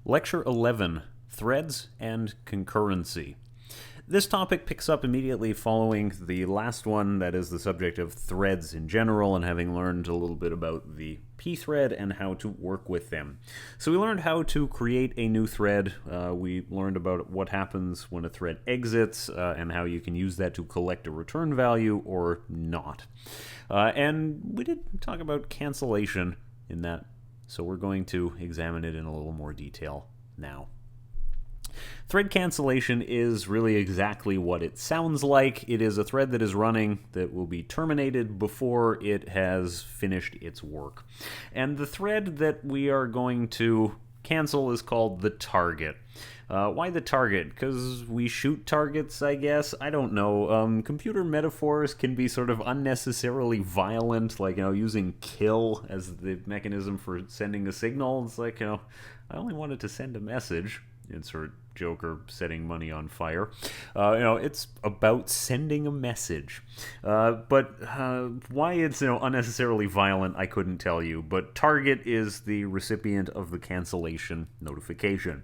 Lecture 11, Threads and Concurrency. This topic picks up immediately following the last one, that is the subject of threads in general, and having learned a little bit about the pthread and how to work with them. So we learned how to create a new thread, we learned about what happens when a thread exits, and how you can use that to collect a return value or not. And we did talk about cancellation in that, so we're going to examine it in a little more detail now. Thread cancellation is really exactly what it sounds like. It is a thread that is running that will be terminated before it has finished its work. And the thread that we are going to cancel is called the target. Why the target? Because we shoot targets, I guess? I don't know. Computer metaphors can be sort of unnecessarily violent, like, using kill as the mechanism for sending a signal. It's like, I only wanted to send a message. Insert Joker setting money on fire. It's about sending a message. But why it's unnecessarily violent, I couldn't tell you. But target is the recipient of the cancellation notification.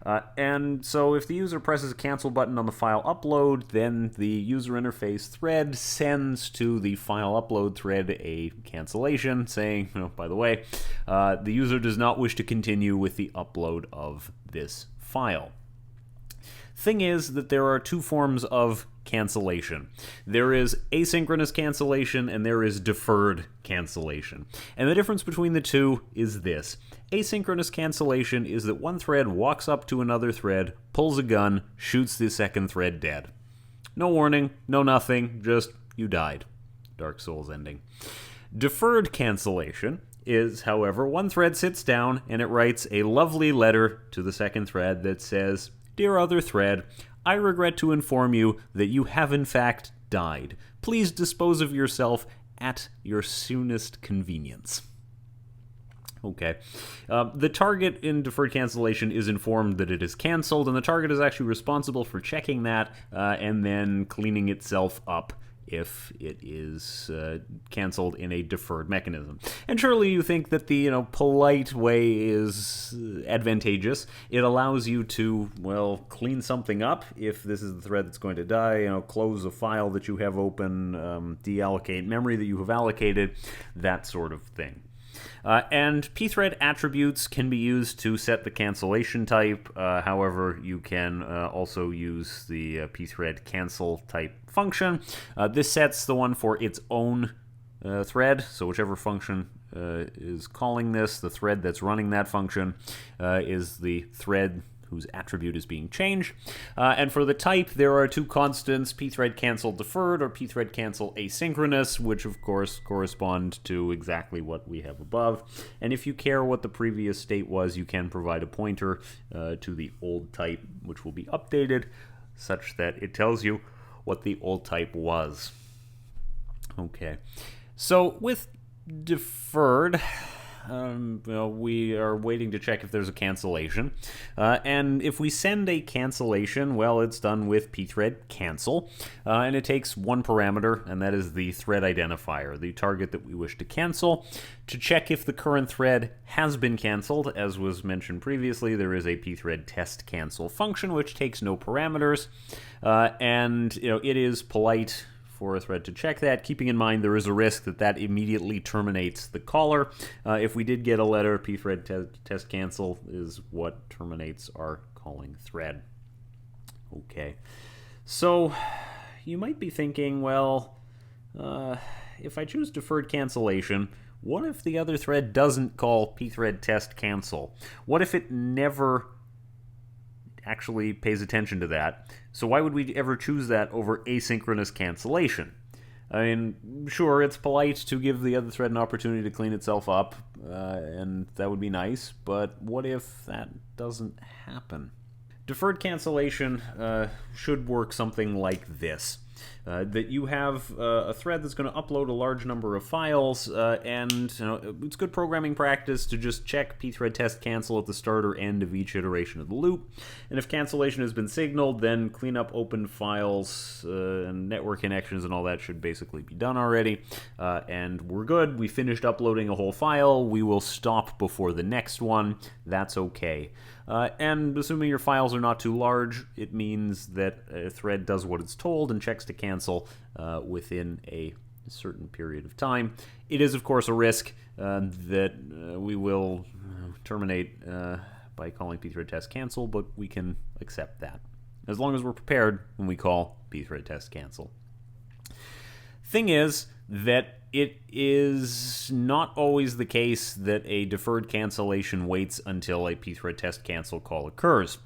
And so if the user presses a cancel button on the file upload, then the user interface thread sends to the file upload thread a cancellation saying, by the way, the user does not wish to continue with the upload of this file. Thing is that there are two forms of cancellation. There is asynchronous cancellation and there is deferred cancellation. And the difference between the two is this. Asynchronous cancellation is that one thread walks up to another thread, pulls a gun, shoots the second thread dead. No warning, no nothing, just you died. Dark Souls ending. Deferred cancellation is, however, one thread sits down and it writes a lovely letter to the second thread that says, "Dear other thread, I regret to inform you that you have in fact died. Please dispose of yourself at your soonest convenience." Okay. The target in deferred cancellation is informed that it is canceled, and the target is actually responsible for checking that and then cleaning itself up if it is canceled in a deferred mechanism. And surely you think that the polite way is advantageous. It allows you to, clean something up if this is the thread that's going to die, close a file that you have open, deallocate memory that you have allocated, that sort of thing. And pthread attributes can be used to set the cancellation type. However, you can also use the pthread cancel type function. This sets the one for its own thread, so whichever function is calling this, the thread that's running that function is the thread whose attribute is being changed. And for the type, there are two constants, pthread cancel deferred or pthread cancel asynchronous, which of course correspond to exactly what we have above. And if you care what the previous state was, you can provide a pointer to the old type, which will be updated such that it tells you what the old type was. Okay, so with deferred, we are waiting to check if there's a cancellation. And if we send a cancellation, it's done with pthread cancel. And it takes one parameter, and that is the thread identifier, the target that we wish to cancel. To check if the current thread has been canceled, as was mentioned previously, there is a pthread test cancel function, which takes no parameters. And it is polite for a thread to check that, keeping in mind there is a risk that immediately terminates the caller. If we did get a letter, pthread test cancel is what terminates our calling thread. Okay, so you might be thinking, if I choose deferred cancellation, what if the other thread doesn't call pthread test cancel? What if it never actually pays attention to that? So why would we ever choose that over asynchronous cancellation? I mean, sure, it's polite to give the other thread an opportunity to clean itself up, and that would be nice, but what if that doesn't happen? Deferred cancellation should work something like this. that you have a thread that's going to upload a large number of files, and it's good programming practice to just check pthread test cancel at the start or end of each iteration of the loop. And if cancellation has been signaled, then clean up open files and network connections and all that should basically be done already. And we're good. We finished uploading a whole file. We will stop before the next one. That's okay. And assuming your files are not too large, it means that a thread does what it's told and checks to cancel within a certain period of time. It is, of course, a risk that we will terminate by calling pthread test cancel, but we can accept that as long as we're prepared when we call pthread test cancel. Thing is that it is not always the case that a deferred cancellation waits until a pthread test cancel call occurs.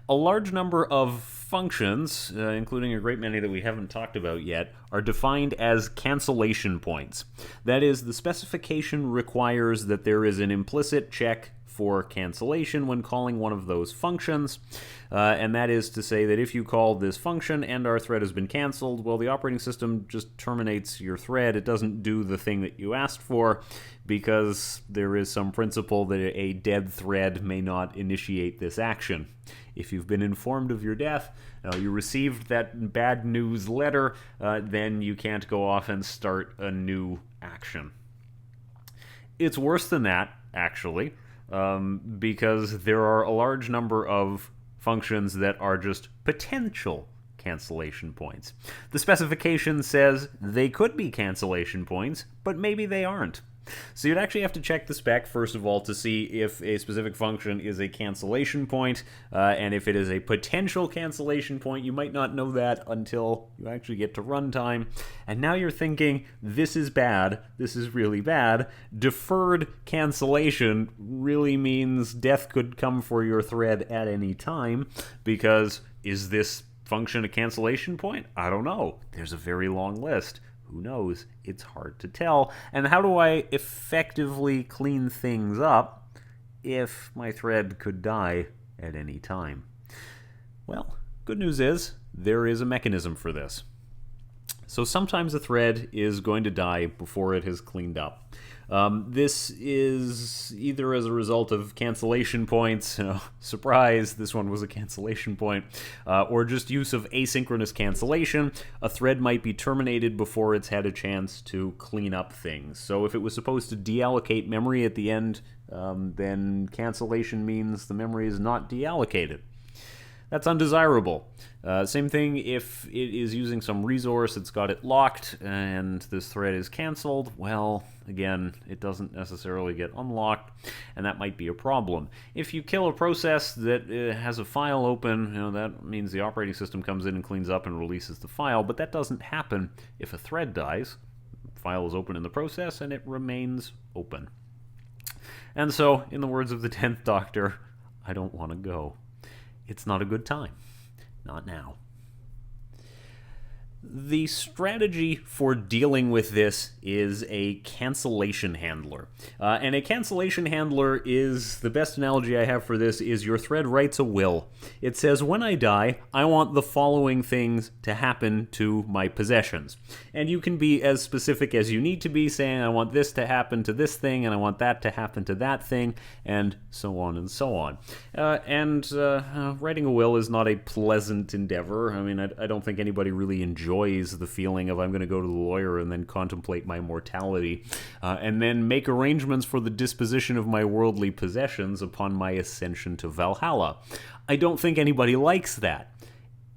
A large number of functions, including a great many that we haven't talked about yet, are defined as cancellation points. That is, the specification requires that there is an implicit check for cancellation when calling one of those functions, and that is to say that if you call this function and our thread has been canceled, well, the operating system just terminates your thread. It doesn't do the thing that you asked for because there is some principle that a dead thread may not initiate this action. If you've been informed of your death, you received that bad news letter, then you can't go off and start a new action. It's worse than that, actually. Because there are a large number of functions that are just potential cancellation points. The specification says they could be cancellation points, but maybe they aren't. So you'd actually have to check the spec, first of all, to see if a specific function is a cancellation point, and if it is a potential cancellation point, you might not know that until you actually get to runtime. And now you're thinking, this is bad, this is really bad. Deferred cancellation really means death could come for your thread at any time, because is this function a cancellation point? I don't know. There's a very long list. Who knows? It's hard to tell. And how do I effectively clean things up if my thread could die at any time? Well, good news is there is a mechanism for this. So sometimes a thread is going to die before it has cleaned up. This is either as a result of cancellation points, surprise, this one was a cancellation point, or just use of asynchronous cancellation. A thread might be terminated before it's had a chance to clean up things. So if it was supposed to deallocate memory at the end, then cancellation means the memory is not deallocated. That's undesirable. Same thing if it is using some resource, it's got it locked, and this thread is canceled. Well, again, it doesn't necessarily get unlocked, and that might be a problem. If you kill a process that has a file open, that means the operating system comes in and cleans up and releases the file, but that doesn't happen if a thread dies. The file is open in the process, and it remains open. And so, in the words of the 10th Doctor, I don't want to go. It's not a good time. Not now. The strategy for dealing with this is a cancellation handler. And a cancellation handler is, the best analogy I have for this is your thread writes a will. It says, when I die, I want the following things to happen to my possessions. And you can be as specific as you need to be, saying, I want this to happen to this thing, and I want that to happen to that thing, and so on and so on. Writing a will is not a pleasant endeavor. I mean, I don't think anybody really enjoys the feeling of I'm going to go to the lawyer and then contemplate my mortality, and then make arrangements for the disposition of my worldly possessions upon my ascension to Valhalla. I don't think anybody likes that.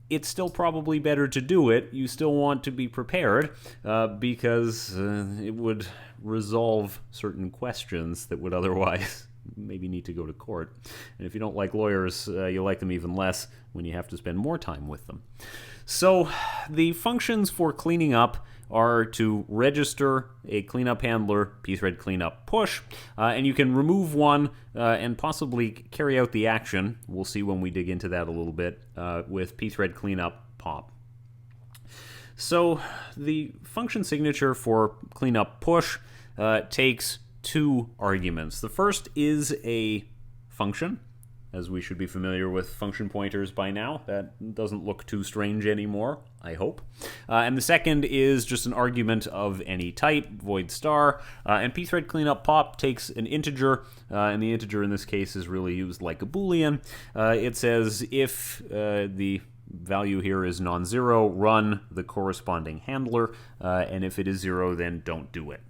It's still probably better to do it. You still want to be prepared, because it would resolve certain questions that would otherwise maybe need to go to court. And if you don't like lawyers, you like them even less when you have to spend more time with them. So the functions for cleaning up are to register a cleanup handler, pthread cleanup push, and you can remove one and possibly carry out the action. We'll see when we dig into that a little bit with pthread cleanup pop. So the function signature for cleanup push takes two arguments. The first is a function, as we should be familiar with function pointers by now. That doesn't look too strange anymore, I hope. And the second is just an argument of any type, void star. And pthread cleanup pop takes an integer, and the integer in this case is really used like a boolean. It says if the value here is non-zero, run the corresponding handler, and if it is 0, then don't do it.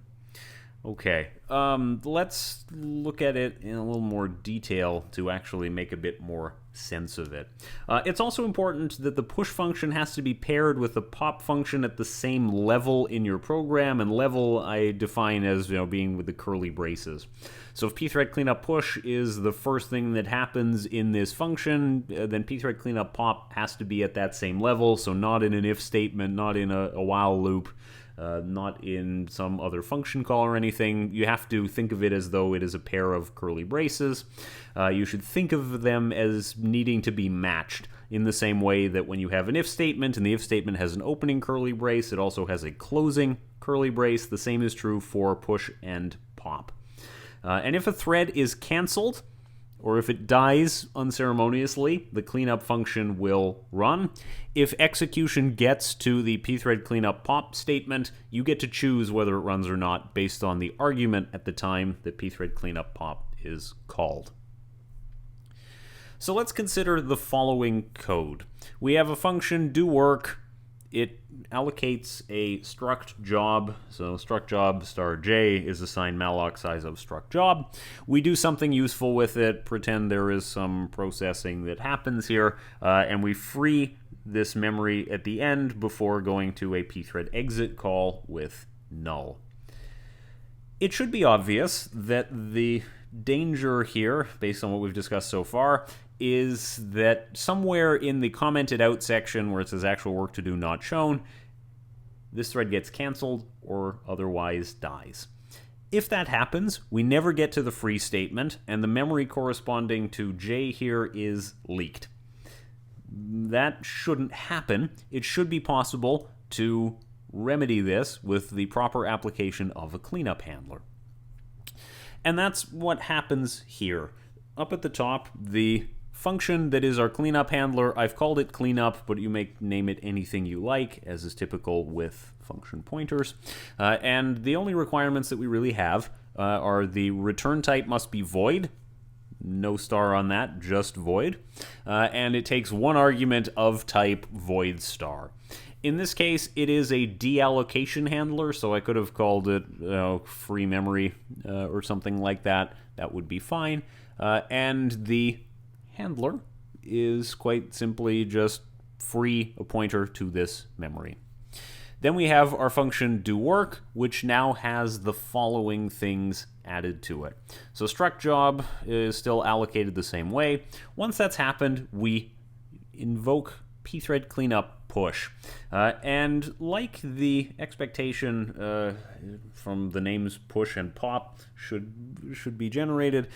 Okay, let's look at it in a little more detail to actually make a bit more sense of it. It's also important that the push function has to be paired with the pop function at the same level in your program, and level I define as being with the curly braces. So if pthread cleanup push is the first thing that happens in this function, then pthread cleanup pop has to be at that same level, so not in an if statement, not in a while loop, not in some other function call or anything. You have to think of it as though it is a pair of curly braces. You should think of them as needing to be matched in the same way that when you have an if statement, and the if statement has an opening curly brace, it also has a closing curly brace. The same is true for push and pop. And if a thread is canceled, or if it dies unceremoniously, the cleanup function will run. If execution gets to the pthread cleanup pop statement, you get to choose whether it runs or not based on the argument at the time that pthread cleanup pop is called. So let's consider the following code. We have a function do work. It allocates a struct job, so struct job star j is assigned malloc size of struct job. We do something useful with it, pretend there is some processing that happens here, and we free this memory at the end before going to a pthread exit call with null. It should be obvious that the danger here, based on what we've discussed so far, is that somewhere in the commented out section where it says actual work to do not shown, this thread gets canceled or otherwise dies. If that happens, we never get to the free statement, and the memory corresponding to j here is leaked. That shouldn't happen. It should be possible to remedy this with the proper application of a cleanup handler. And that's what happens here. Up at the top, the function that is our cleanup handler, I've called it cleanup, but you may name it anything you like, as is typical with function pointers. And the only requirements that we really have are the return type must be void, no star on that, just void, and it takes one argument of type void star. In this case, it is a deallocation handler, so I could have called it free memory or something like that. That would be fine. And the handler is quite simply just free a pointer to this memory. Then we have our function do work, which now has the following things added to it. So struct job is still allocated the same way. Once that's happened, we invoke pthread cleanup push. And like the expectation from the names push and pop should be generated,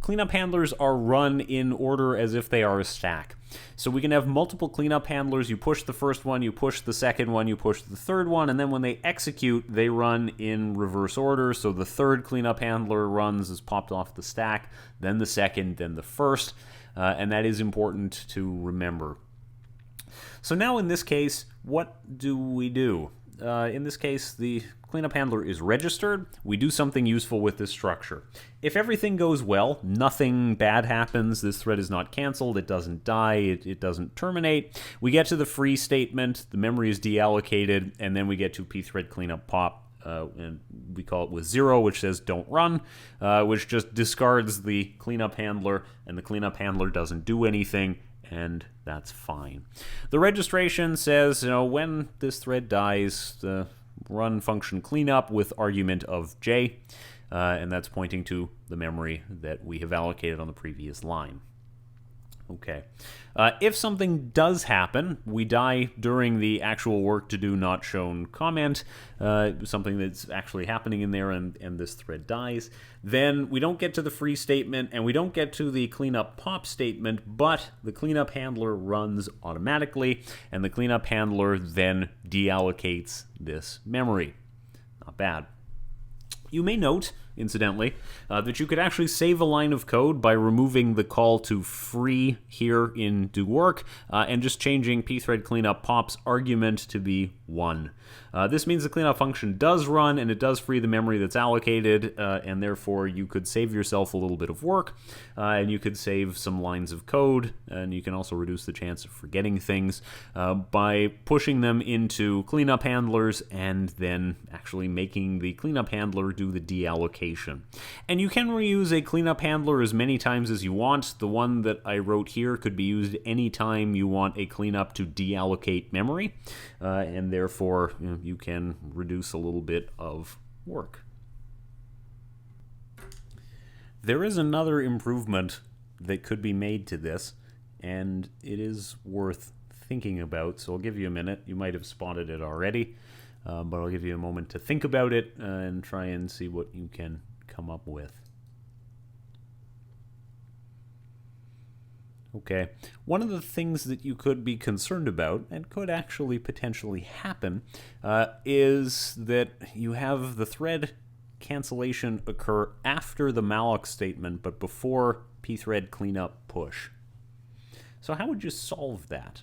cleanup handlers are run in order as if they are a stack. So we can have multiple cleanup handlers. You push the first one, you push the second one, you push the third one, and then when they execute, they run in reverse order. So the third cleanup handler runs is popped off the stack, then the second, then the first, and that is important to remember. So now in this case, what do we do? In this case, the cleanup handler is registered. We do something useful with this structure. If everything goes well, nothing bad happens, this thread is not canceled, it doesn't die, it doesn't terminate, we get to the free statement, the memory is deallocated, and then we get to pthread cleanup pop. And we call it with 0, which says don't run, which just discards the cleanup handler, and the cleanup handler doesn't do anything, and that's fine. The registration says, when this thread dies, the run function cleanup with argument of j, and that's pointing to the memory that we have allocated on the previous line. Okay. If something does happen, we die during the actual work to do not shown comment, something that's actually happening in there and this thread dies, then we don't get to the free statement and we don't get to the cleanup pop statement, but the cleanup handler runs automatically and the cleanup handler then deallocates this memory. Not bad. You may note incidentally, that you could actually save a line of code by removing the call to free here in do work and just changing pthread cleanup pop's argument to be 1. This means the cleanup function does run and it does free the memory that's allocated, and therefore you could save yourself a little bit of work, and you could save some lines of code, and you can also reduce the chance of forgetting things by pushing them into cleanup handlers and then actually making the cleanup handler do the deallocation. And you can reuse a cleanup handler as many times as you want. The one that I wrote here could be used anytime you want a cleanup to deallocate memory, and therefore you can reduce a little bit of work. There is another improvement that could be made to this, and it is worth thinking about, so I'll give you a minute. You might have spotted it already, but I'll give you a moment to think about it and try and see what you can come up with. Okay, one of the things that you could be concerned about, and could actually potentially happen, is that you have the thread cancellation occur after the malloc statement, but before pthread cleanup push. So how would you solve that?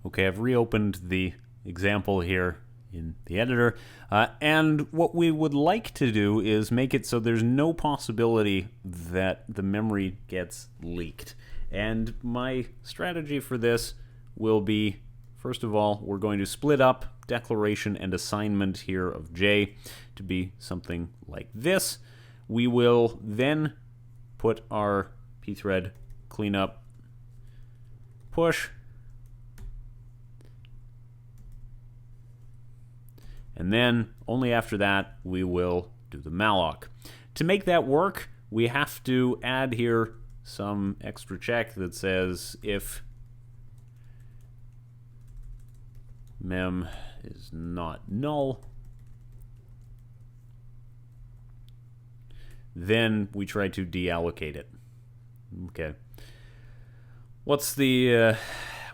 Okay, I've reopened the example here in the editor, and what we would like to do is make it so there's no possibility that the memory gets leaked. And my strategy for this will be, first of all, we're going to split up declaration and assignment here of J to be something like this. We will then put our pthread cleanup push, and then only after that we will do the malloc. To make that work, we have to add here some extra check that says if mem is not null, then we try to deallocate it. Okay. What's the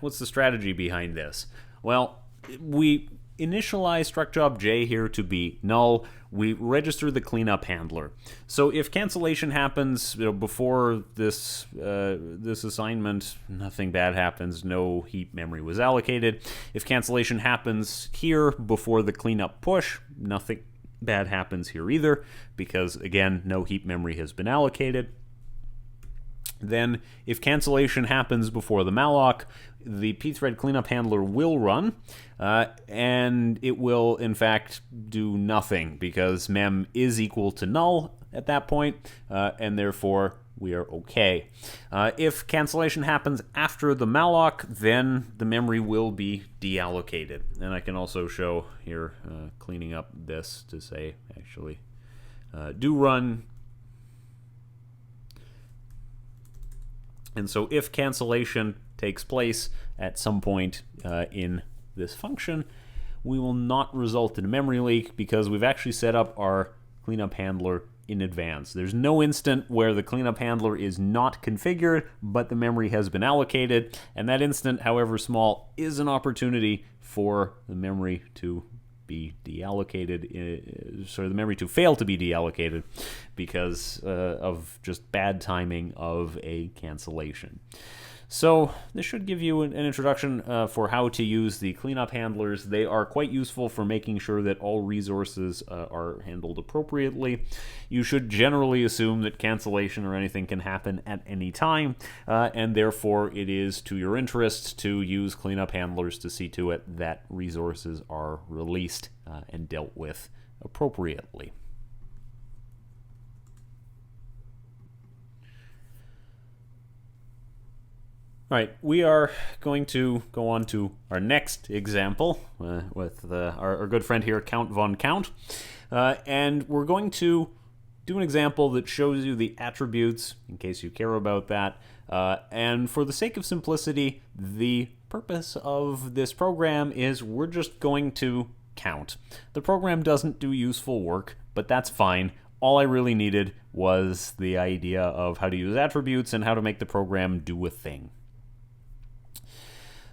strategy behind this? Well, we initialize struct job J here to be null. We register the cleanup handler. So if cancellation happens before this this assignment, nothing bad happens. No heap memory was allocated. If cancellation happens here before the cleanup push, nothing bad happens here either, because again, no heap memory has been allocated. Then, if cancellation happens before the malloc, the pthread cleanup handler will run, and it will, in fact, do nothing, because mem is equal to null at that point, and therefore we are okay. If cancellation happens after the malloc, then the memory will be deallocated. And I can also show here, cleaning up this to say, actually, do run. And so if cancellation takes place at some point in this function, we will not result in a memory leak because we've actually set up our cleanup handler in advance. There's no instant where the cleanup handler is not configured, but the memory has been allocated, and that instant, however small, is an opportunity for the memory to be deallocated, the memory to fail to be deallocated because of just bad timing of a cancellation. So this should give you an introduction for how to use the cleanup handlers. They are quite useful for making sure that all resources are handled appropriately. You should generally assume that cancellation or anything can happen at any time, and therefore it is to your interest to use cleanup handlers to see to it that resources are released and dealt with appropriately. All right, we are going to go on to our next example with our good friend here, Count von Count. And we're going to do an example that shows you the attributes, in case you care about that. And for the sake of simplicity, the purpose of this program is we're just going to count. The program doesn't do useful work, but that's fine. All I really needed was the idea of how to use attributes and how to make the program do a thing.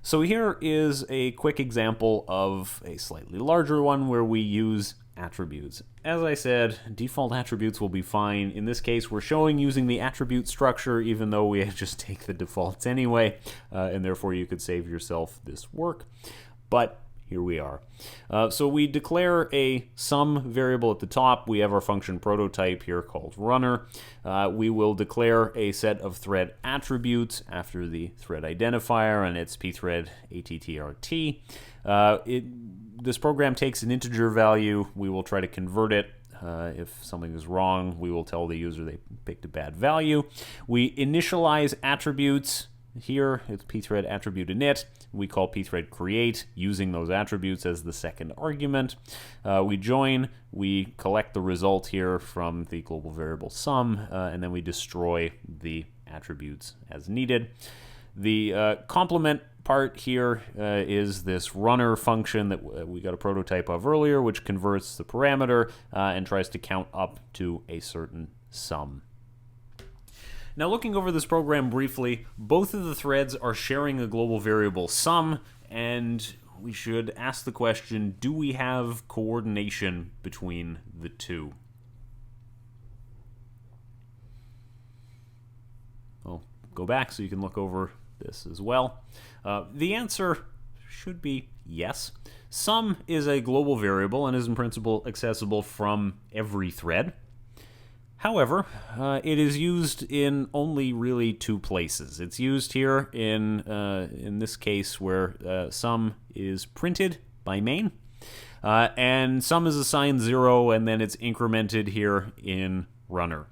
So here is a quick example of a slightly larger one where we use attributes. As I said, default attributes will be fine. In this case, we're showing using the attribute structure, even though we just take the defaults anyway, and therefore you could save yourself this work. But here we are. So we declare a sum variable at the top. We have our function prototype here called runner. We will declare a set of thread attributes after the thread identifier, and it's pthread attrt. This program takes an integer value. We will try to convert it. If something is wrong, we will tell the user they picked a bad value. We initialize attributes. Here, it's pthread attribute init. We call pthread create using those attributes as the second argument. We join, we collect the result here from the global variable sum, and then we destroy the attributes as needed. The complement part here is this runner function that we got a prototype of earlier, which converts the parameter and tries to count up to a certain sum. Now, looking over this program briefly, both of the threads are sharing a global variable sum, and we should ask the question, do we have coordination between the two? I'll go back so you can look over this as well. The answer should be yes. Sum is a global variable and is in principle accessible from every thread. However, it is used in only really two places. It's used here in this case where sum is printed by main, and sum is assigned 0, and then it's incremented here in runner.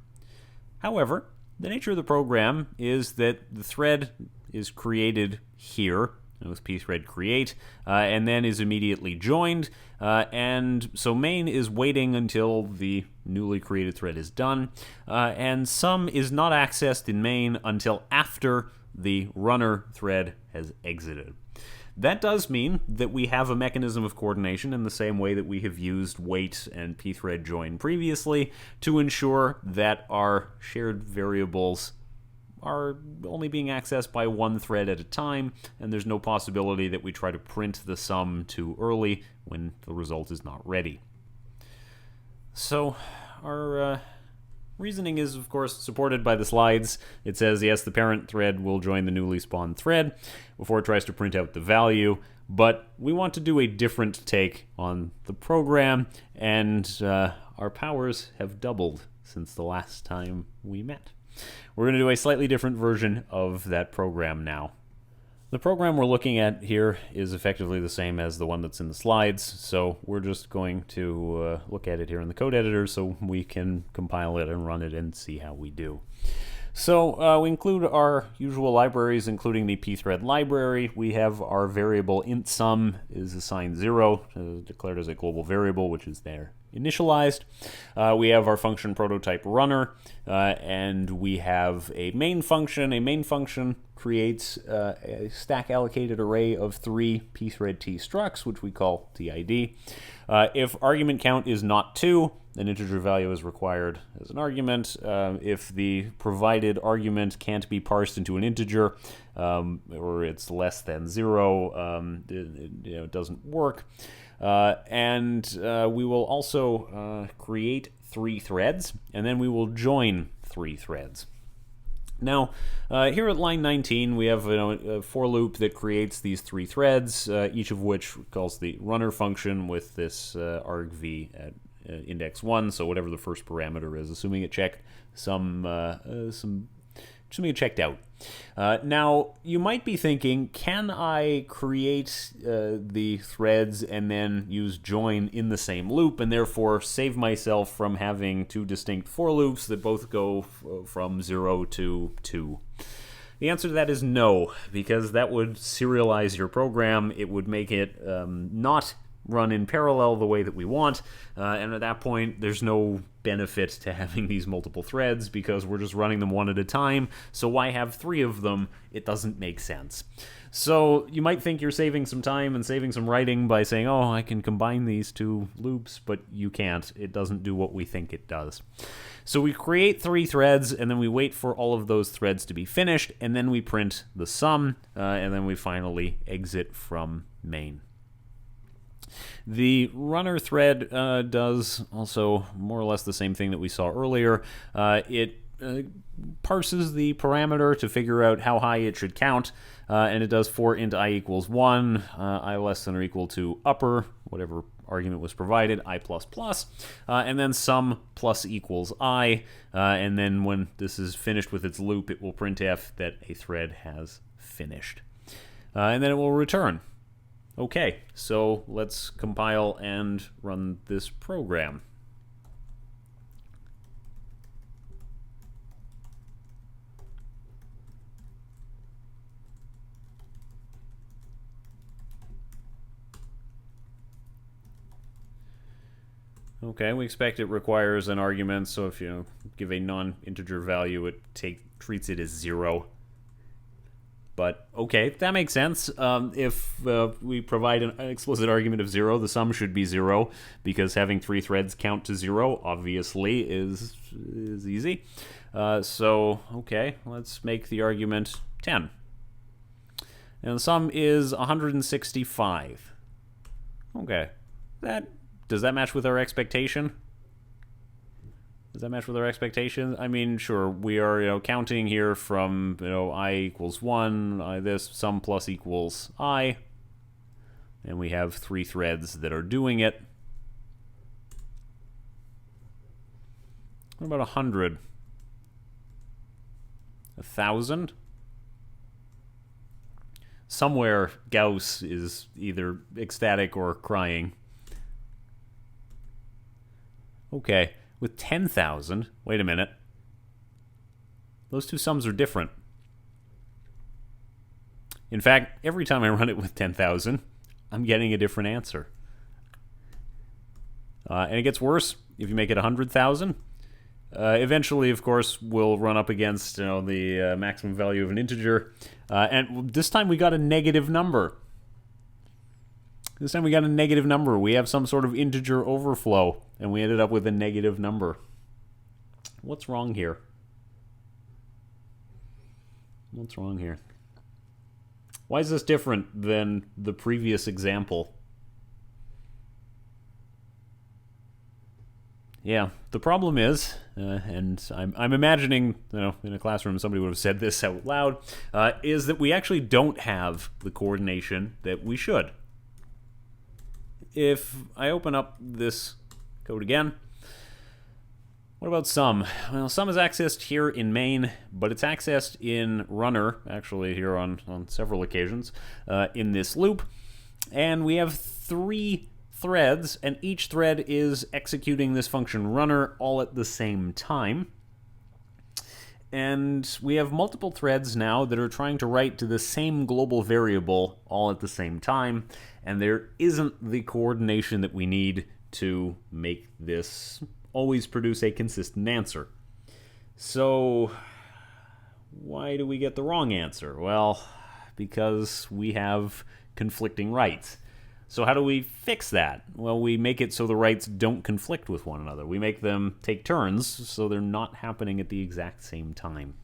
However, the nature of the program is that the thread is created here with pthread create, and then is immediately joined, and so main is waiting until the newly created thread is done, and sum is not accessed in main until after the runner thread has exited. That does mean that we have a mechanism of coordination in the same way that we have used wait and pthread join previously to ensure that our shared variables are only being accessed by one thread at a time, and there's no possibility that we try to print the sum too early when the result is not ready. So our reasoning is, of course, supported by the slides. It says, yes, the parent thread will join the newly spawned thread before it tries to print out the value, but we want to do a different take on the program, and our powers have doubled since the last time we met. We're going to do a slightly different version of that program now. The program we're looking at here is effectively the same as the one that's in the slides, so we're just going to look at it here in the code editor so we can compile it and run it and see how we do. So we include our usual libraries, including the pthread library. We have our variable int sum is assigned 0, declared as a global variable, which is there initialized. We have our function prototype runner, and we have a main function. A main function creates a stack allocated array of 3 pthread t structs, which we call tid. If argument count is not 2, an integer value is required as an argument. If the provided argument can't be parsed into an integer, or it's less than 0, it doesn't work. And we will also create 3 threads, and then we will join 3 threads. Now, here at line 19, we have a for loop that creates these 3 threads, each of which calls the runner function with this argv at index 1, so whatever the first parameter is, assuming it checked assuming it checked out. Now, you might be thinking, can I create the threads and then use join in the same loop and therefore save myself from having 2 distinct for loops that both go from 0 to 2? The answer to that is no, because that would serialize your program. It would make it not run in parallel the way that we want, and at that point there's no benefit to having these multiple threads because we're just running them one at a time, so why have 3 of them? It doesn't make sense. So you might think you're saving some time and saving some writing by saying, oh, I can combine these 2 loops, but you can't. It doesn't do what we think it does. So we create 3 threads, and then we wait for all of those threads to be finished, and then we print the sum, and then we finally exit from main. The runner thread does also more or less the same thing that we saw earlier. It parses the parameter to figure out how high it should count, and it does for int I equals 1, I less than or equal to upper, whatever argument was provided, I++, and then sum plus equals I, and then when this is finished with its loop, it will printf that a thread has finished. And then it will return. Okay, so let's compile and run this program. Okay, we expect it requires an argument, so if you give a non-integer value, it treats it as 0. But okay, that makes sense. If we provide an explicit argument of 0, the sum should be 0, because having 3 threads count to 0 obviously is easy. So okay, let's make the argument 10. And the sum is 165. Okay, does that match with our expectation? Does that match with our expectation? I mean, sure, we are counting here from I equals 1, this sum plus equals I, and we have 3 threads that are doing it. What about 100? 1,000? Somewhere Gauss is either ecstatic or crying. Okay, with 10,000, wait a minute. Those 2 sums are different. In fact, every time I run it with 10,000, I'm getting a different answer. And it gets worse if you make it 100,000. Eventually, of course, we'll run up against the maximum value of an integer. And this time we got a negative number. This time we got a negative number. We have some sort of integer overflow, and we ended up with a negative number. What's wrong here? What's wrong here? Why is this different than the previous example? Yeah, the problem is, and I'm imagining, in a classroom somebody would have said this out loud, is that we actually don't have the coordination that we should. If I open up this code again, what about sum? Well, sum is accessed here in main, but it's accessed in runner, actually here on several occasions, in this loop. And we have 3 threads, and each thread is executing this function runner all at the same time. And we have multiple threads now that are trying to write to the same global variable all at the same time, and there isn't the coordination that we need to make this always produce a consistent answer. So why do we get the wrong answer? Well, because we have conflicting writes. So how do we fix that? Well, we make it so the writes don't conflict with one another. We make them take turns so they're not happening at the exact same time.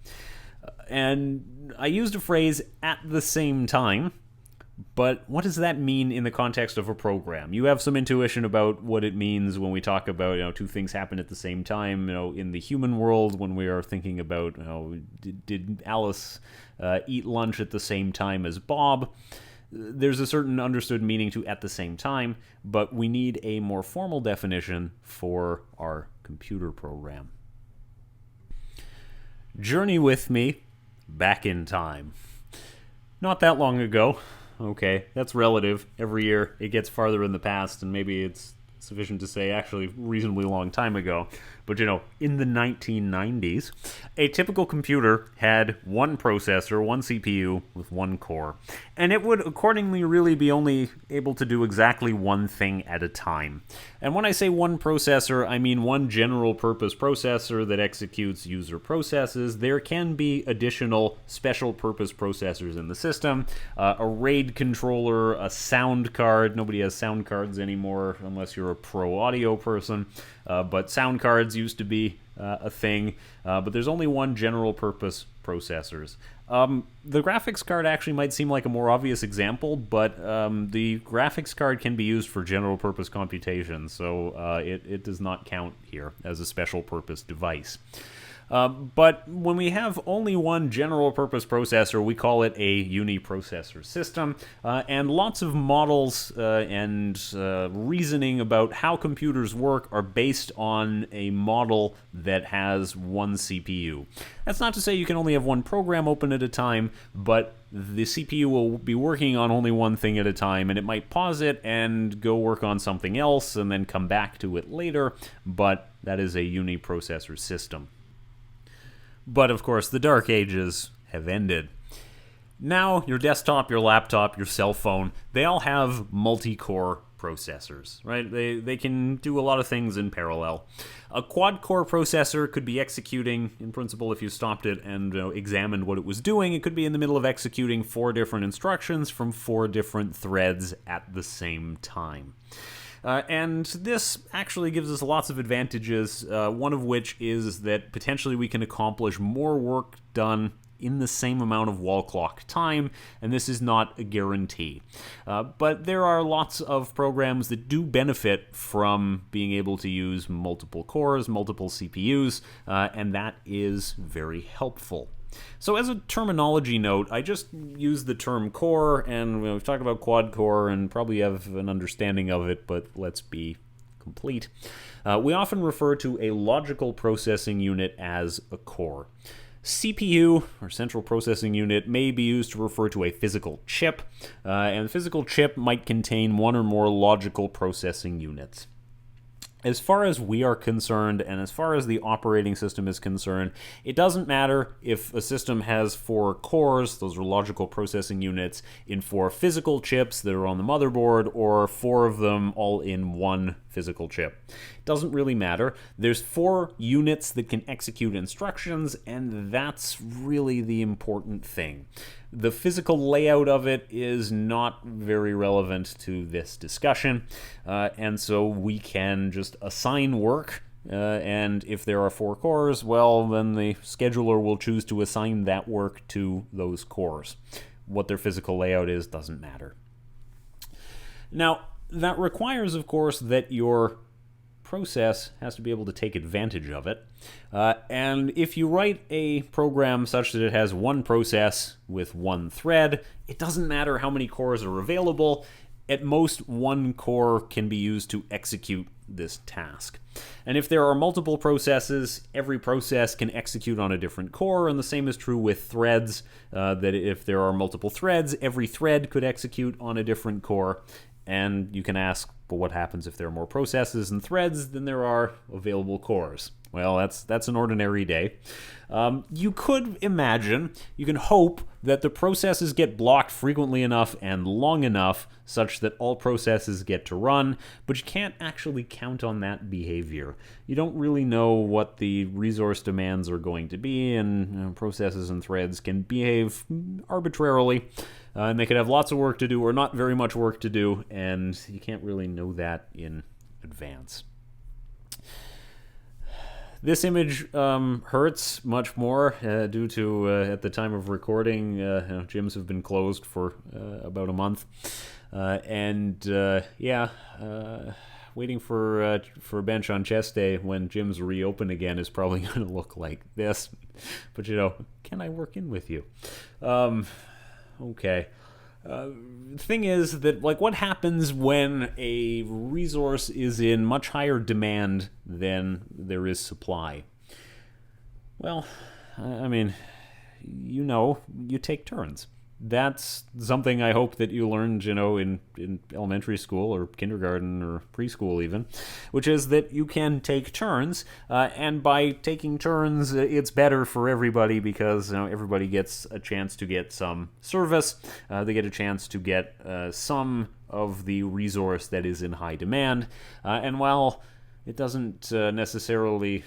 And I used a phrase "at the same time," but what does that mean in the context of a program? You have some intuition about what it means when we talk about 2 things happen at the same time. In the human world, when we are thinking about did Alice eat lunch at the same time as Bob? There's a certain understood meaning to "at the same time," but we need a more formal definition for our computer program. Journey with me back in time. Not that long ago. Okay, that's relative. Every year it gets farther in the past, and maybe it's sufficient to say actually reasonably long time ago. But in the 1990s, a typical computer had one processor, one CPU with one core. And it would accordingly really be only able to do exactly one thing at a time. And when I say one processor, I mean one general purpose processor that executes user processes. There can be additional special purpose processors in the system. A RAID controller, a sound card. Nobody has sound cards anymore unless you're a pro audio person. But sound cards used to be a thing, but there's only one general purpose processors. The graphics card actually might seem like a more obvious example, but the graphics card can be used for general purpose computation, so it does not count here as a special purpose device. But when we have only one general purpose processor, we call it a uniprocessor system, and lots of models and reasoning about how computers work are based on a model that has one CPU. That's not to say you can only have one program open at a time, but the CPU will be working on only one thing at a time, and it might pause it and go work on something else and then come back to it later, but that is a uniprocessor system. But of course, the dark ages have ended. Now, your desktop, your laptop, your cell phone, they all have multi-core processors, right? They can do a lot of things in parallel. A quad-core processor could be executing, in principle, if you stopped it and examined what it was doing, it could be in the middle of executing 4 different instructions from 4 different threads at the same time. And this actually gives us lots of advantages, one of which is that potentially we can accomplish more work done in the same amount of wall clock time, and this is not a guarantee. But there are lots of programs that do benefit from being able to use multiple cores, multiple CPUs, and that is very helpful. So as a terminology note, I just use the term core, and we've talked about quad core and probably have an understanding of it, but let's be complete. We often refer to a logical processing unit as a core. CPU, or central processing unit, may be used to refer to a physical chip, and the physical chip might contain one or more logical processing units. As far as we are concerned, and as far as the operating system is concerned, it doesn't matter if a system has 4 cores, those are logical processing units, in 4 physical chips that are on the motherboard, or 4 of them all in one physical chip. It doesn't really matter. There's 4 units that can execute instructions, and that's really the important thing. The physical layout of it is not very relevant to this discussion, and so we can just assign work, and if there are 4 cores, well, then the scheduler will choose to assign that work to those cores. What their physical layout is doesn't matter. Now, that requires, of course, that your process has to be able to take advantage of it. And if you write a program such that it has one process with one thread, it doesn't matter how many cores are available. At most, one core can be used to execute this task. And if there are multiple processes, every process can execute on a different core, and the same is true with threads, that if there are multiple threads, every thread could execute on a different core. And you can ask, well, what happens if there are more processes and threads than there are available cores? Well, that's an ordinary day. You could imagine, you can hope that the processes get blocked frequently enough and long enough such that all processes get to run, but you can't actually count on that behavior. You don't really know what the resource demands are going to be, and processes and threads can behave arbitrarily. And they could have lots of work to do or not very much work to do, and you can't really know that in advance. This image hurts much more due to, at the time of recording, gyms have been closed for about a month. Waiting for a bench on chest day when gyms reopen again is probably going to look like this. But, can I work in with you? Okay. The thing is that, what happens when a resource is in much higher demand than there is supply? Well, you take turns. that's something I hope that you learned, in elementary school or kindergarten or preschool even, which is that you can take turns, and by taking turns, it's better for everybody because everybody gets a chance to get some service. They get a chance to get some of the resource that is in high demand, and while it doesn't necessarily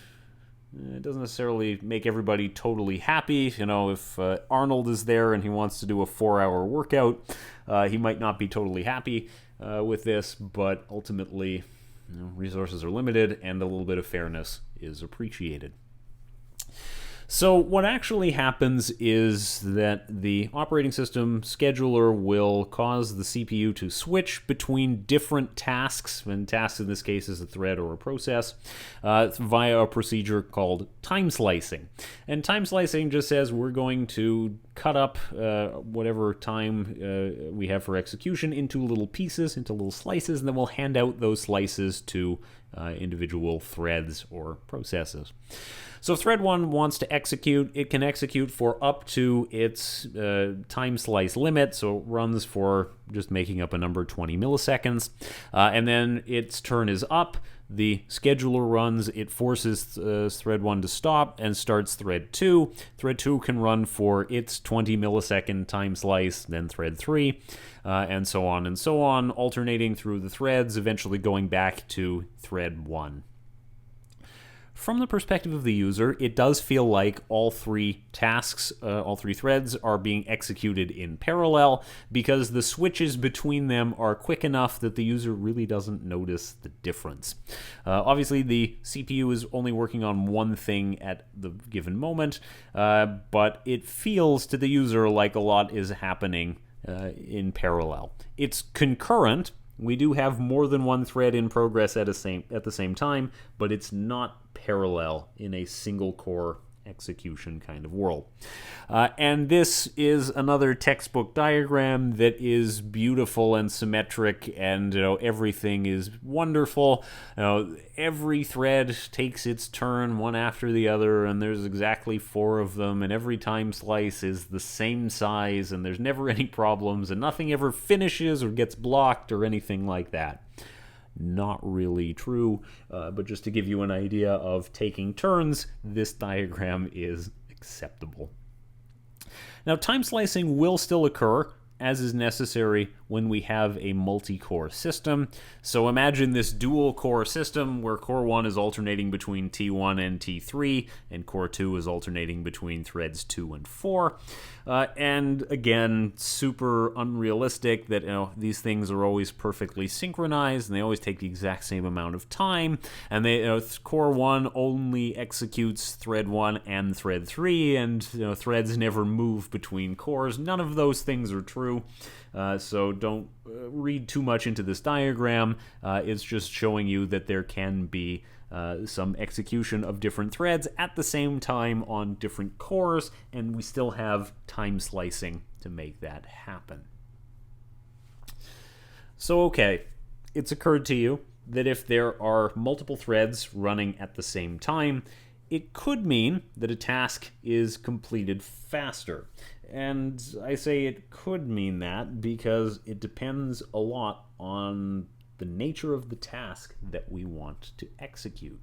make everybody totally happy. If Arnold is there and he wants to do a 4-hour workout, he might not be totally happy with this, but ultimately, resources are limited and a little bit of fairness is appreciated. So what actually happens is that the operating system scheduler will cause the CPU to switch between different tasks, and tasks in this case is a thread or a process, via a procedure called time slicing. And time slicing just says we're going to cut up whatever time we have for execution into little pieces, into little slices, and then we'll hand out those slices to individual threads or processes. So if thread 1 wants to execute, it can execute for up to its time slice limit, so it runs for, just making up a number, 20 milliseconds, and then its turn is up. The scheduler runs, it forces thread 1 to stop and starts thread 2. Thread 2 can run for its 20 millisecond time slice, then thread 3, and so on, alternating through the threads, eventually going back to thread 1. From the perspective of the user, it does feel like all three tasks, all three threads are being executed in parallel because the switches between them are quick enough that the user really doesn't notice the difference. Obviously, the CPU is only working on one thing at the given moment, but it feels to the user like a lot is happening in parallel. It's concurrent. We do have more than one thread in progress at the same time, but it's not parallel in a single core execution kind of world. And this is another textbook diagram that is beautiful and symmetric, and everything is wonderful. Every thread takes its turn one after the other, and there's exactly 4 of them, and every time slice is the same size, and there's never any problems, and nothing ever finishes or gets blocked or anything like that. Not really true, but just to give you an idea of taking turns, this diagram is acceptable. Now, time slicing will still occur, as is necessary when we have a multi-core system. So imagine this dual-core system where core 1 is alternating between T1 and T3, and core 2 is alternating between threads 2 and 4. And again, super unrealistic that these things are always perfectly synchronized, and they always take the exact same amount of time. And core 1 only executes thread 1 and thread 3, and threads never move between cores. None of those things are true. So don't read too much into this diagram. It's just showing you that there can be some execution of different threads at the same time on different cores, and we still have time slicing to make that happen. So, okay, it's occurred to you that if there are multiple threads running at the same time, it could mean that a task is completed faster. And I say it could mean that because it depends a lot on the nature of the task that we want to execute.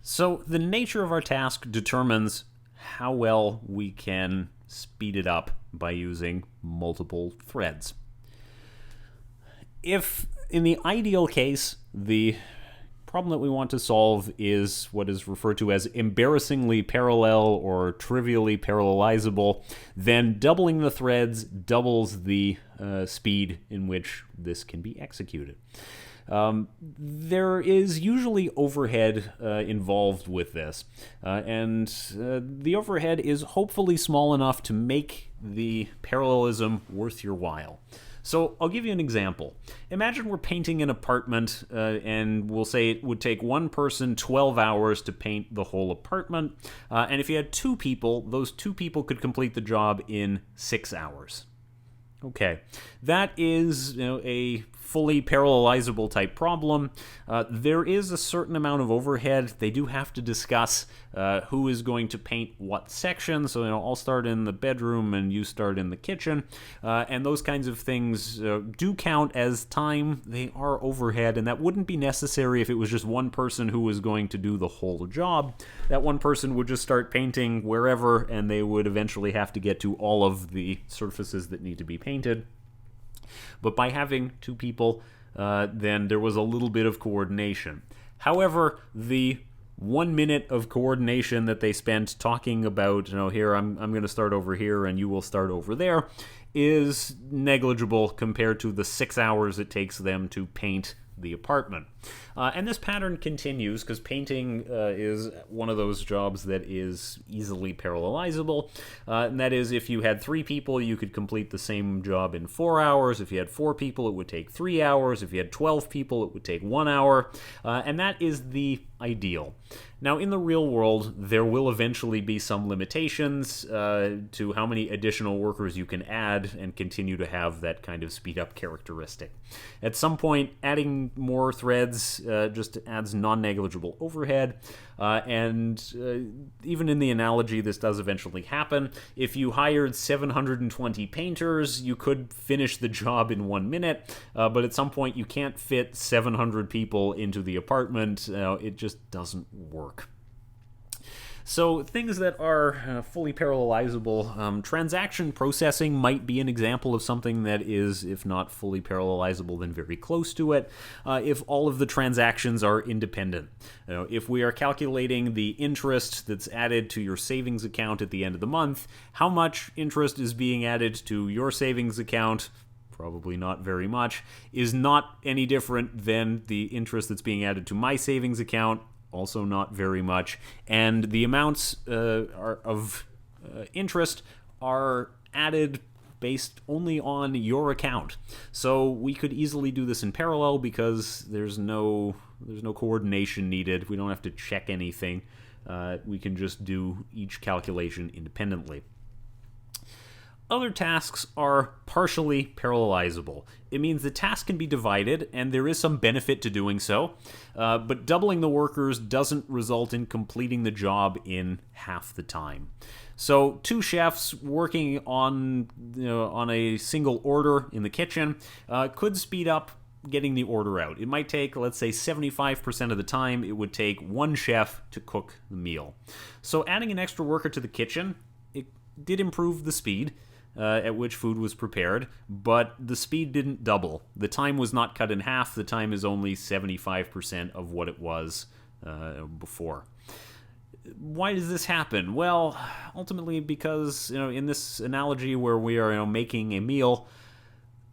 So the nature of our task determines how well we can speed it up by using multiple threads. If, in the ideal case, the problem that we want to solve is what is referred to as embarrassingly parallel or trivially parallelizable, then doubling the threads doubles the speed in which this can be executed. There is usually overhead involved with this, and the overhead is hopefully small enough to make the parallelism worth your while. So I'll give you an example. Imagine we're painting an apartment, and we'll say it would take one person 12 hours to paint the whole apartment, and if you had 2 people, those 2 people could complete the job in 6 hours. Okay, that is a fully parallelizable type problem. There is a certain amount of overhead. They do have to discuss who is going to paint what section. So, I'll start in the bedroom and you start in the kitchen. And those kinds of things do count as time. They are overhead, and that wouldn't be necessary if it was just one person who was going to do the whole job. That one person would just start painting wherever, and they would eventually have to get to all of the surfaces that need to be painted. But by having two people, then there was a little bit of coordination. However, the 1 minute of coordination that they spent talking about, here I'm going to start over here and you will start over there, is negligible compared to the 6 hours it takes them to paint the apartment. And this pattern continues because painting is one of those jobs that is easily parallelizable. And that is, if you had 3 people, you could complete the same job in 4 hours. If you had 4 people, it would take 3 hours. If you had 12 people, it would take 1 hour. And that is the ideal. Now, in the real world, there will eventually be some limitations to how many additional workers you can add and continue to have that kind of speed up characteristic. At some point, adding more threads just adds non-negligible overhead, and even in the analogy, this does eventually happen. If you hired 720 painters, you could finish the job in 1 minute, but at some point you can't fit 700 people into the apartment. It just doesn't work. So things that are fully parallelizable, transaction processing might be an example of something that is, if not fully parallelizable, then very close to it, if all of the transactions are independent. If we are calculating the interest that's added to your savings account at the end of the month, how much interest is being added to your savings account? Probably not very much, is not any different than the interest that's being added to my savings account. Also not very much, and the amounts of interest are added based only on your account. So we could easily do this in parallel because there's no coordination needed. We don't have to check anything. We can just do each calculation independently. Other tasks are partially parallelizable. It means the task can be divided, and there is some benefit to doing so, but doubling the workers doesn't result in completing the job in half the time. So 2 chefs working on a single order in the kitchen could speed up getting the order out. It might take, let's say, 75% of the time it would take 1 chef to cook the meal. So adding an extra worker to the kitchen, it did improve the speed at which food was prepared, but the speed didn't double. The time was not cut in half. The time is only 75% of what it was before. Why does this happen? Well, ultimately because, in this analogy where we are, making a meal,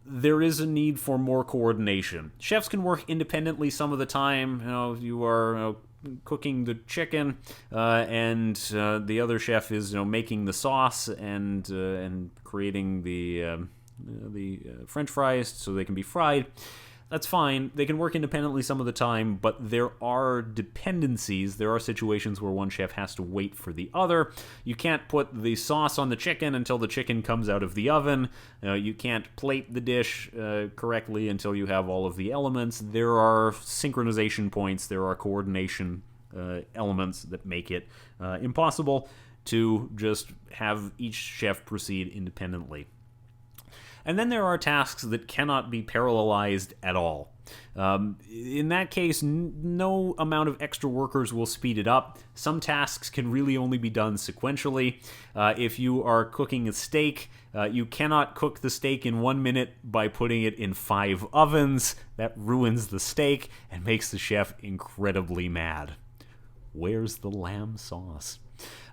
there is a need for more coordination. Chefs can work independently some of the time. You are cooking the chicken, and the other chef is making the sauce and creating the French fries so they can be fried. That's fine. They can work independently some of the time, but there are dependencies. There are situations where one chef has to wait for the other. You can't put the sauce on the chicken until the chicken comes out of the oven. You can't plate the dish correctly until you have all of the elements. There are synchronization points. There are coordination elements that make it impossible to just have each chef proceed independently. And then there are tasks that cannot be parallelized at all. In that case, no amount of extra workers will speed it up. Some tasks can really only be done sequentially. If you are cooking a steak, you cannot cook the steak in 1 minute by putting it in 5 ovens. That ruins the steak and makes the chef incredibly mad. Where's the lamb sauce?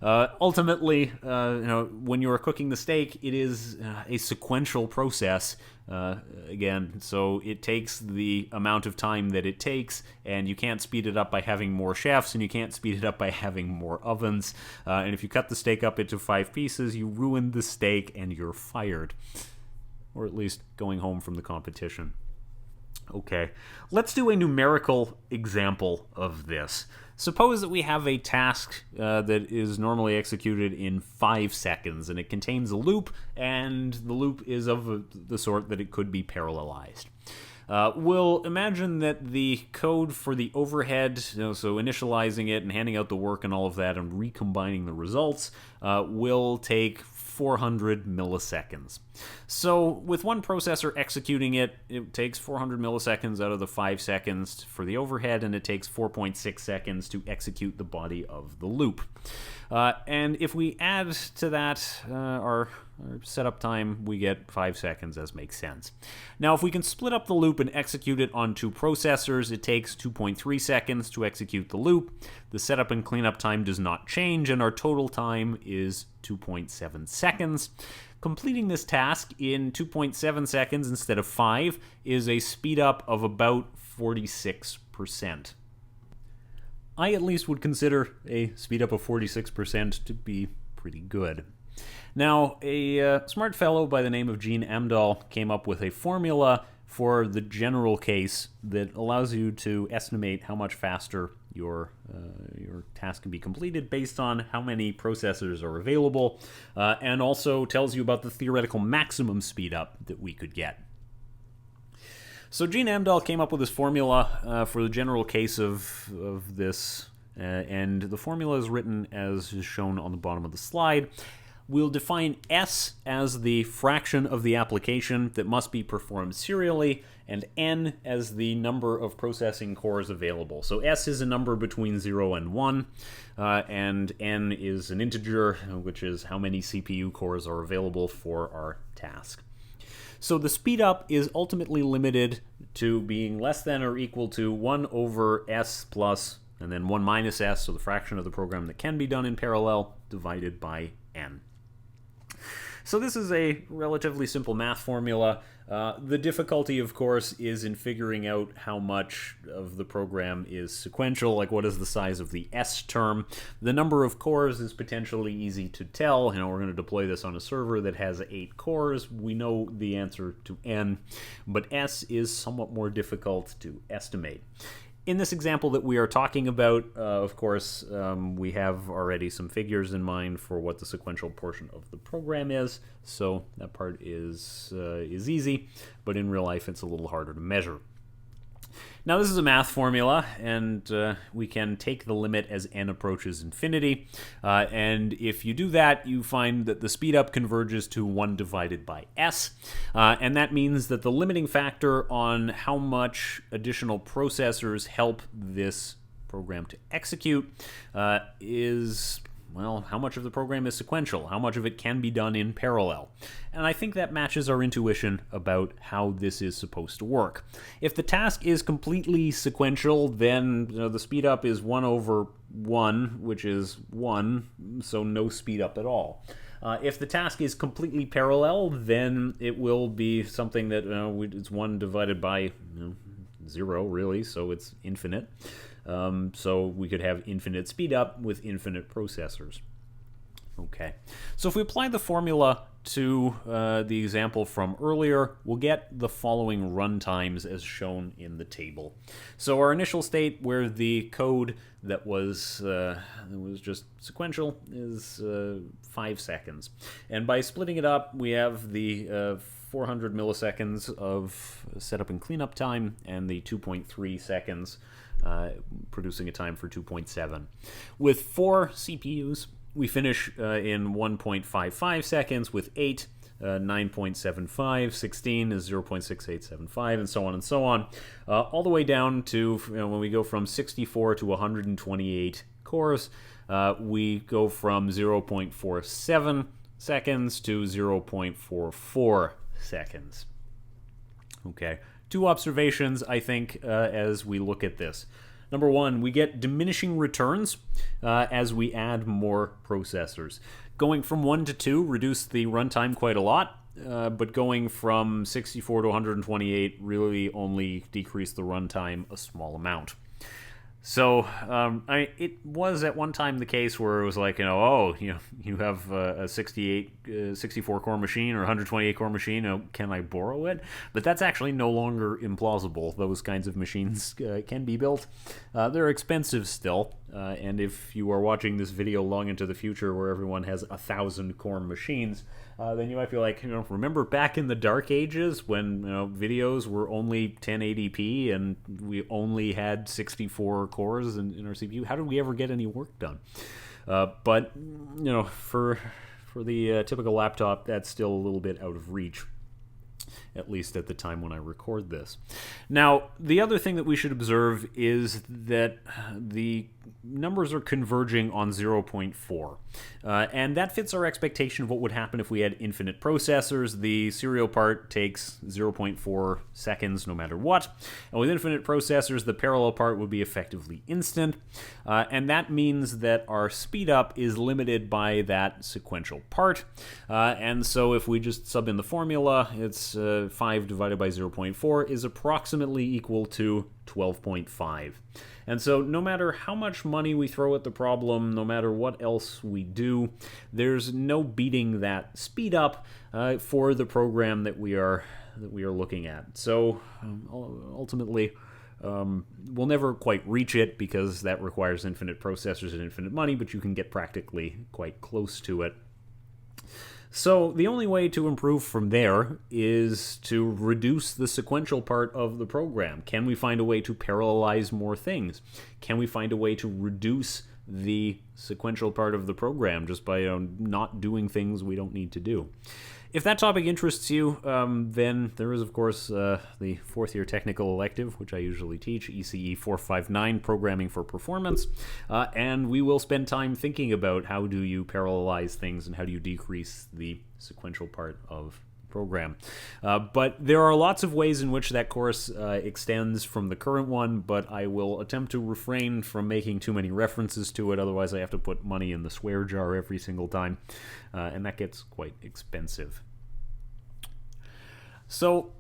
Ultimately, when you are cooking the steak, it is a sequential process, again, so it takes the amount of time that it takes, and you can't speed it up by having more chefs, and you can't speed it up by having more ovens, and if you cut the steak up into 5 pieces, you ruin the steak and you're fired, or at least going home from the competition. Okay, let's do a numerical example of this. Suppose that we have a task that is normally executed in 5 seconds, and it contains a loop, and the loop is of the sort that it could be parallelized. We'll imagine that the code for the overhead, so initializing it and handing out the work and all of that and recombining the results, will take 400 milliseconds. So with one processor executing it, it takes 400 milliseconds out of the 5 seconds for the overhead, and it takes 4.6 seconds to execute the body of the loop. And if we add to that our setup time, we get 5 seconds, as makes sense. Now, if we can split up the loop and execute it on 2 processors, it takes 2.3 seconds to execute the loop. The setup and cleanup time does not change, and our total time is 2.7 seconds. Completing this task in 2.7 seconds instead of 5 is a speed up of about 46%. I at least would consider a speed up of 46% to be pretty good. Now, a smart fellow by the name of Gene Amdahl came up with a formula for the general case that allows you to estimate how much faster your task can be completed based on how many processors are available, and also tells you about the theoretical maximum speed up that we could get. So Gene Amdahl came up with this formula for the general case of this, and the formula is written as is shown on the bottom of the slide. We'll define S as the fraction of the application that must be performed serially, and N as the number of processing cores available. So S is a number between 0 and 1, and N is an integer, which is how many CPU cores are available for our task. So the speed up is ultimately limited to being less than or equal to 1 over S plus, and then 1 minus S, so the fraction of the program that can be done in parallel, divided by N. So this is a relatively simple math formula. The difficulty, of course, is in figuring out how much of the program is sequential, like what is the size of the S term. The number of cores is potentially easy to tell. We're going to deploy this on a server that has 8 cores. We know the answer to N, but S is somewhat more difficult to estimate. In this example that we are talking about, of course, we have already some figures in mind for what the sequential portion of the program is, so that part is easy, but in real life it's a little harder to measure. Now this is a math formula, and we can take the limit as n approaches infinity, and if you do that, you find that the speedup converges to 1 divided by s, and that means that the limiting factor on how much additional processors help this program to execute is, well, how much of the program is sequential, how much of it can be done in parallel. And I think that matches our intuition about how this is supposed to work. If the task is completely sequential, then the speed up is 1 over 1, which is 1, so no speed up at all. If the task is completely parallel, then it will be something that it's 1 divided by 0, really, so it's infinite. So we could have infinite speed up with infinite processors. Okay, so if we apply the formula to the example from earlier, we'll get the following run times as shown in the table. So our initial state where the code that was just sequential is 5 seconds. And by splitting it up, we have the 400 milliseconds of setup and cleanup time and the 2.3 seconds producing a time for 2.7. With 4 CPUs, we finish in 1.55 seconds. With 8, 9.75, 16 is 0.6875, and so on and so on, all the way down to when we go from 64 to 128 cores, we go from 0.47 seconds to 0.44 seconds. Okay. 2 observations, I think, as we look at this. Number 1, we get diminishing returns as we add more processors. Going from 1 to 2 reduced the runtime quite a lot, but going from 64 to 128 really only decreased the runtime a small amount. So it was at one time the case where it was like, you have a 64 core machine or 128 core machine, can I borrow it? But that's actually no longer implausible. Those kinds of machines can be built. They're expensive still, And if you are watching this video long into the future where everyone has 1,000 core machines, then you might be like, remember back in the dark ages when videos were only 1080p and we only had 64 cores in our CPU? How did we ever get any work done? But for the typical laptop, that's still a little bit out of reach, at least at the time when I record this. Now, the other thing that we should observe is that the numbers are converging on 0.4. And that fits our expectation of what would happen if we had infinite processors. The serial part takes 0.4 seconds no matter what. And with infinite processors, the parallel part would be effectively instant. And that means that our speed up is limited by that sequential part. And so if we just sub in the formula, it's 5 divided by 0.4 is approximately equal to 12.5. And so no matter how much money we throw at the problem, no matter what else we do, there's no beating that speed up for the program that we are looking at. So ultimately, we'll never quite reach it because that requires infinite processors and infinite money, but you can get practically quite close to it. So the only way to improve from there is to reduce the sequential part of the program. Can we find a way to parallelize more things? Can we find a way to reduce the sequential part of the program just by not doing things we don't need to do? If that topic interests you, then there is, of course, the fourth-year technical elective, which I usually teach, ECE 459, Programming for Performance, and we will spend time thinking about how do you parallelize things and how do you decrease the sequential part of the program. But there are lots of ways in which that course extends from the current one, but I will attempt to refrain from making too many references to it, otherwise I have to put money in the swear jar every single time, and that gets quite expensive. So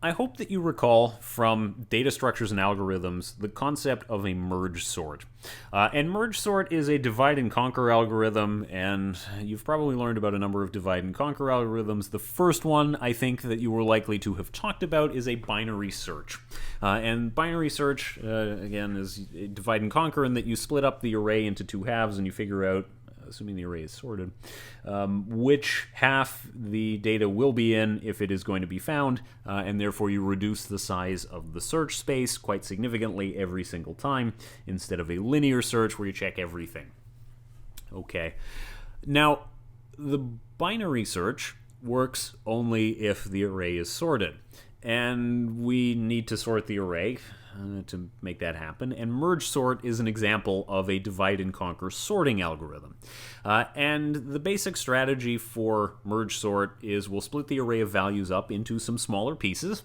I hope that you recall from data structures and algorithms the concept of a merge sort. And merge sort is a divide and conquer algorithm, and you've probably learned about a number of divide and conquer algorithms. The first one I think that you were likely to have talked about is a binary search. And binary search, again, is a divide and conquer in that you split up the array into two halves and you figure out, assuming the array is sorted, which half the data will be in if it is going to be found, and therefore you reduce the size of the search space quite significantly every single time, instead of a linear search where you check everything. Okay. Now, the binary search works only if the array is sorted, and we need to sort the array to make that happen, and merge sort is an example of a divide and conquer sorting algorithm. And the basic strategy for merge sort is we'll split the array of values up into some smaller pieces.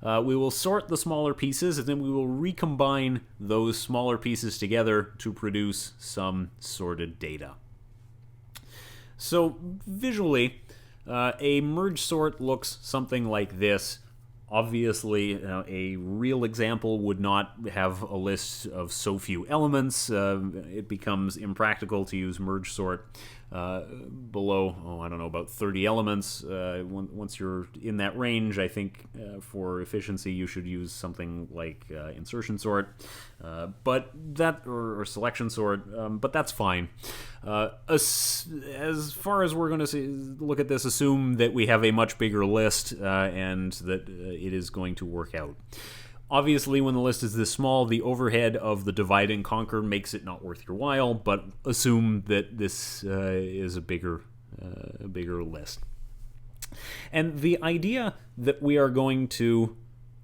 We will sort the smaller pieces, and then we will recombine those smaller pieces together to produce some sorted data. So visually, a merge sort looks something like this. Obviously, a real example would not have a list of so few elements. It becomes impractical to use merge sort below, about 30 elements. Once you're in that range, I think for efficiency you should use something like insertion sort, but that or selection sort. But that's fine. As far as we're going to look at this, assume that we have a much bigger list and that it is going to work out. Obviously, when the list is this small, the overhead of the divide and conquer makes it not worth your while, but assume that this is a bigger list. And the idea that we are going to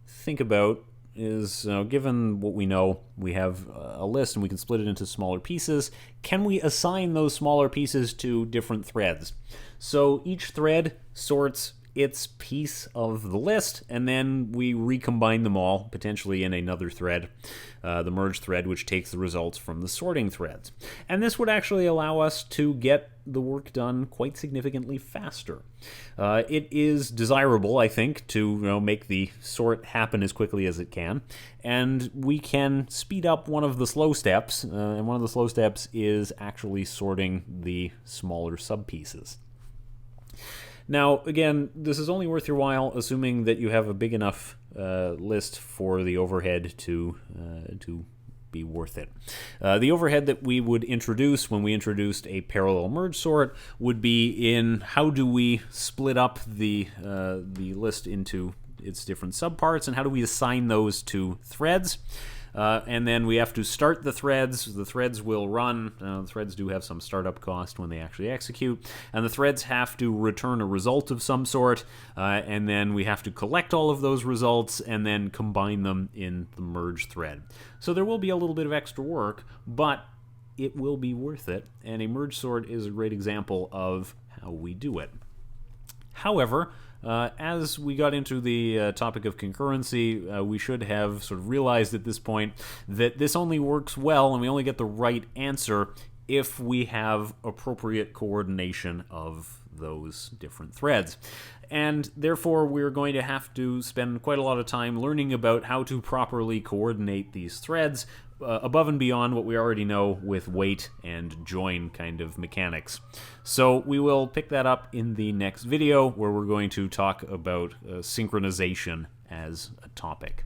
think about is, given what we know, we have a list and we can split it into smaller pieces. Can we assign those smaller pieces to different threads? So each thread sorts its piece of the list, and then we recombine them all, potentially in another thread, the merge thread, which takes the results from the sorting threads. And this would actually allow us to get the work done quite significantly faster. It is desirable, I think, to make the sort happen as quickly as it can, and we can speed up one of the slow steps, and one of the slow steps is actually sorting the smaller subpieces. Now, again, this is only worth your while, assuming that you have a big enough list for the overhead to be worth it. The overhead that we would introduce when we introduced a parallel merge sort would be in how do we split up the list into its different subparts, and how do we assign those to threads. And then we have to start the threads. The threads will run. The threads do have some startup cost when they actually execute. And the threads have to return a result of some sort. And then we have to collect all of those results and then combine them in the merge thread. So there will be a little bit of extra work, but it will be worth it. And a merge sort is a great example of how we do it. However, as we got into the topic of concurrency, we should have sort of realized at this point that this only works well and we only get the right answer if we have appropriate coordination of those different threads. And therefore, we're going to have to spend quite a lot of time learning about how to properly coordinate these threads above and beyond what we already know with wait and join kind of mechanics. So we will pick that up in the next video, where we're going to talk about synchronization as a topic.